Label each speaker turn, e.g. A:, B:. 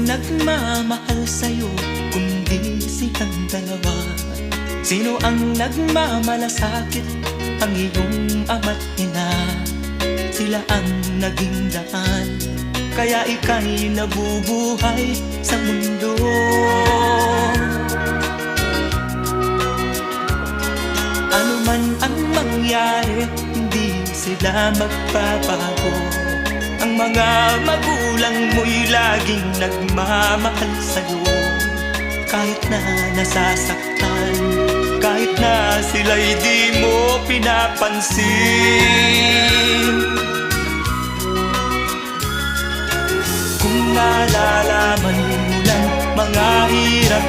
A: nagmamahal sa'yo kundi silang dalawa? Sino ang nagmamalasakit? Ang iyong ama't ina. Sila ang naging daan, kaya ika'y nabubuhay sa mundo. Ano man ang mangyari, hindi sila magbabago. Ang mga magulang mo'y laging nagmamahal sa'yo. Kahit na nasasaktan, kahit na sila'y di mo pinapansin. Kung nalalaman mo lang mga hirap